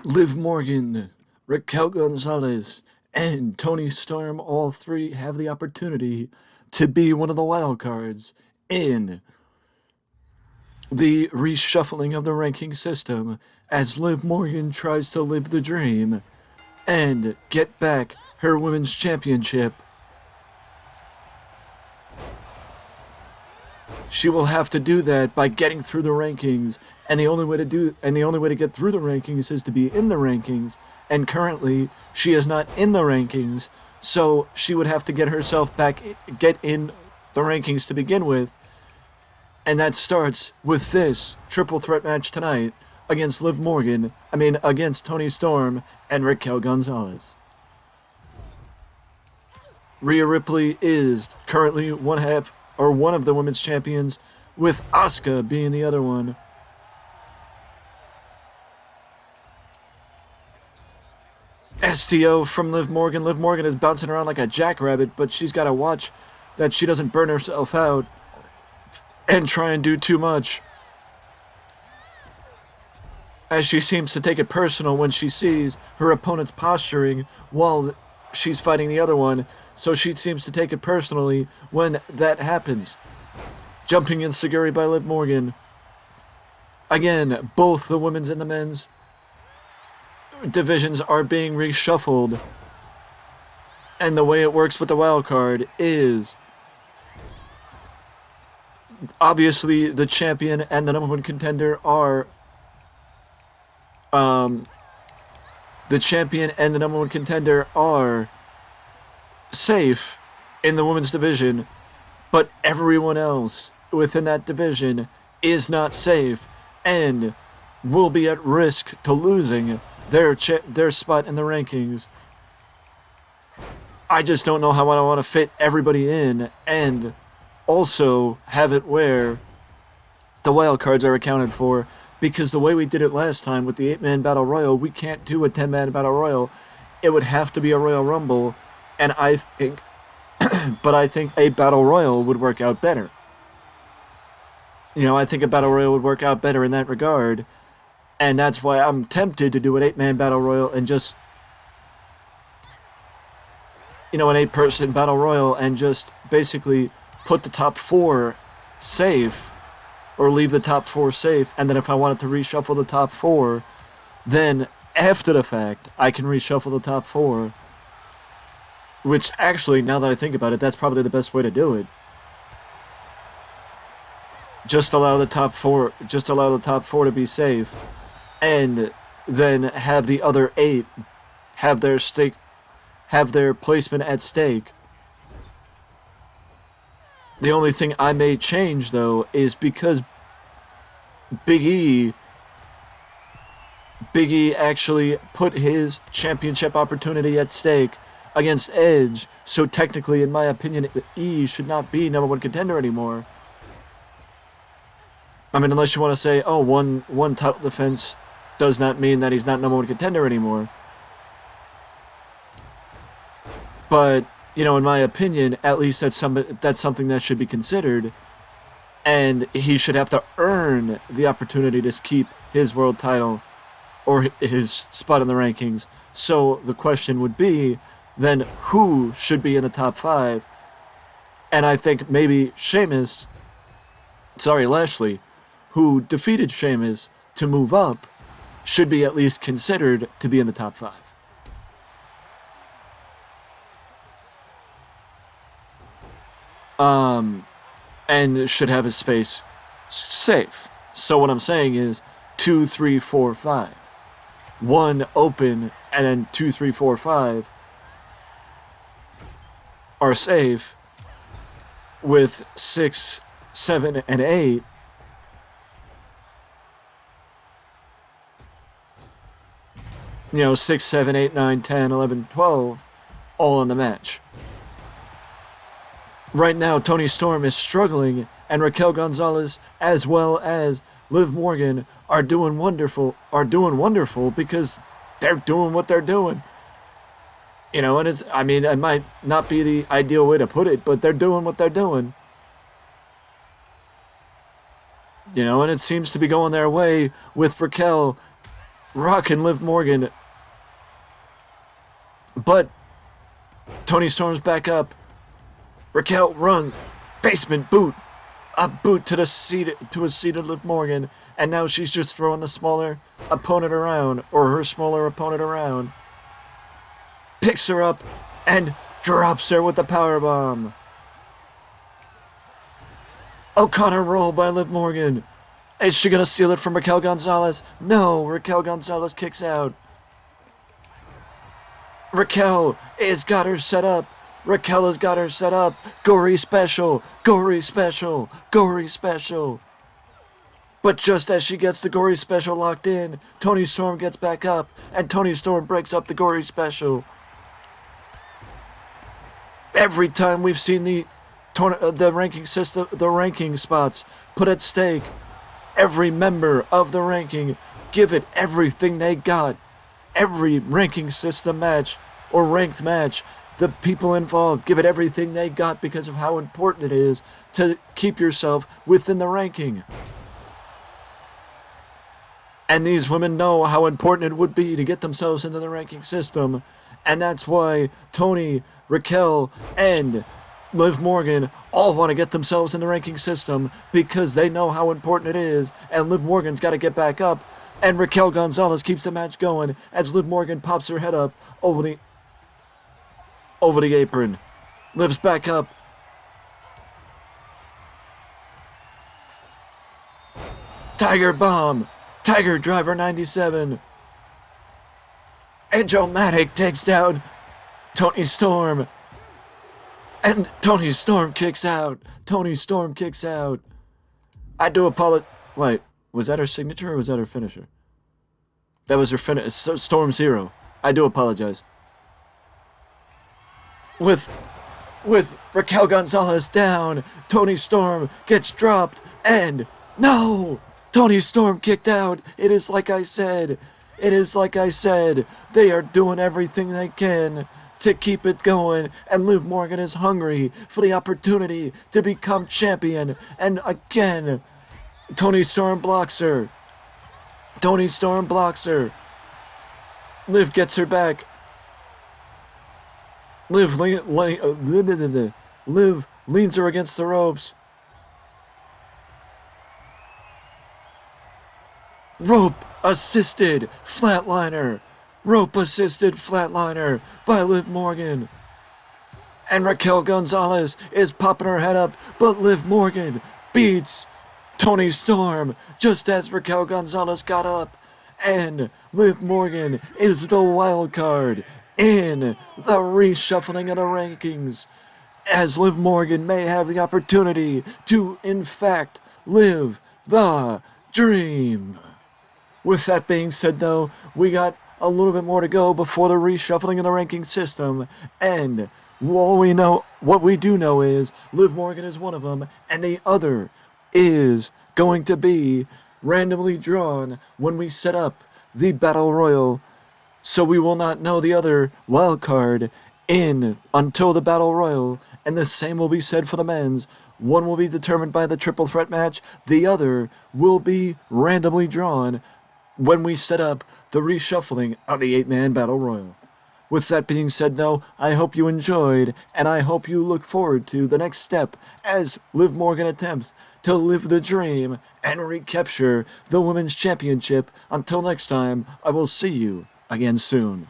Liv Morgan, Raquel Gonzalez, and Tony Storm, all three have the opportunity to be one of the wild cards in the reshuffling of the ranking system as Liv Morgan tries to live the dream and get back her women's championship. She will have to do that by getting through the rankings, and the only way to get through the rankings is to be in the rankings. And currently, she is not in the rankings, so she would have to get herself back, get in the rankings to begin with. And that starts with this triple threat match tonight against against Toni Storm and Raquel Gonzalez. Rhea Ripley is currently one of the women's champions, with Asuka being the other one. STO from Liv Morgan. Liv Morgan is bouncing around like a jackrabbit, but she's got to watch that she doesn't burn herself out and try and do too much, as she seems to take it personal when she sees her opponent's posturing while she's fighting the other one. So she seems to take it personally when that happens. Jumping enziguri by Liv Morgan. Again, both the women's and the men's divisions are being reshuffled. And the way it works with the wild card is obviously the champion and the number one contender are safe in the women's division, but everyone else within that division is not safe and will be at risk to losing their spot in the rankings. I just don't know how I want to fit everybody in and also have it where the wild cards are accounted for, because the way we did it last time with the 8-man battle royal, we can't do a 10-man battle royal. It would have to be a Royal Rumble. And I think a battle royal would work out better. I think a battle royal would work out better in that regard. And that's why I'm tempted to do an 8-man battle royal and just, an 8-person battle royal and just basically put the top 4 safe, or leave the top 4 safe. And then if I wanted to reshuffle the top 4, then after the fact, I can reshuffle the top 4. Which actually, now that I think about it, that's probably the best way to do it. Just allow the top 4 to be safe, and then have the other 8 have their placement at stake. The only thing I may change, though, is because Big E actually put his championship opportunity at stake against Edge, so technically, in my opinion, E should not be number one contender anymore. Unless you want to say, one title defense does not mean that he's not number one contender anymore. But, in my opinion, at least that's something that should be considered, and he should have to earn the opportunity to keep his world title or his spot in the rankings. So the question would be, then who should be in the top 5? And I think maybe Lashley, who defeated Sheamus to move up, should be at least considered to be in the top 5. And should have his space safe. So what I'm saying is 2, 3, 4, 5. 1 open, and then 2, 3, 4, 5 are safe, with 6, 7, and 8 6, 7, 8, 9, 10, 11, 12 all in the match. Right now, Toni Storm is struggling, and Raquel Gonzalez as well as Liv Morgan are doing wonderful because they're doing what they're doing. And it might not be the ideal way to put it, but they're doing what they're doing. And it seems to be going their way with Raquel rocking Liv Morgan. But Toni Storm's back up. Raquel, run. Basement boot. A boot to a seated Liv Morgan. And now she's just throwing the smaller opponent around, or her smaller opponent around. Picks her up and drops her with the powerbomb. O'Connor roll by Liv Morgan. Is she gonna steal it from Raquel Gonzalez? No, Raquel Gonzalez kicks out. Raquel has got her set up. Raquel has got her set up. Gory special, gory special, gory special. But just as she gets the gory special locked in, Toni Storm gets back up, and Toni Storm breaks up the gory special. Every time we've seen the ranking system, the ranking spots put at stake, every member of the ranking give it everything they got. Every ranking system match or ranked match, the people involved give it everything they got because of how important it is to keep yourself within the ranking. And these women know how important it would be to get themselves into the ranking system. And that's why Toni, Raquel, and Liv Morgan all want to get themselves in the ranking system because they know how important it is. And Liv Morgan's got to get back up. And Raquel Gonzalez keeps the match going as Liv Morgan pops her head up over the apron. Liv's back up. Tiger Bomb. Tiger Driver 97. Edge-O-Matic takes down Toni Storm. And Toni Storm kicks out. Toni Storm kicks out. I do apologize. Wait, was that her signature or was that her finisher? That was her finish. Storm Zero. I do apologize. With Raquel Gonzalez down, Toni Storm gets dropped, and no! Toni Storm kicked out. It is like I said. It is like I said. They are doing everything they can to keep it going, and Liv Morgan is hungry for the opportunity to become champion. And again, Toni Storm blocks her. Toni Storm blocks her. Liv gets her back. Liv leans her against the ropes. Rope assisted flatliner. Rope assisted flatliner by Liv Morgan. And Raquel Gonzalez is popping her head up, but Liv Morgan beats Toni Storm just as Raquel Gonzalez got up. And Liv Morgan is the wild card in the reshuffling of the rankings, as Liv Morgan may have the opportunity to, in fact, live the dream. With that being said, though, we got a little bit more to go before the reshuffling of the ranking system, and what we do know is Liv Morgan is one of them, and the other is going to be randomly drawn when we set up the Battle Royal, so we will not know the other wild card until the Battle Royal, and the same will be said for the men's. One will be determined by the triple threat match, the other will be randomly drawn when we set up the reshuffling of the 8-man Battle Royal. With that being said, though, I hope you enjoyed, and I hope you look forward to the next step as Liv Morgan attempts to live the dream and recapture the Women's Championship. Until next time, I will see you again soon.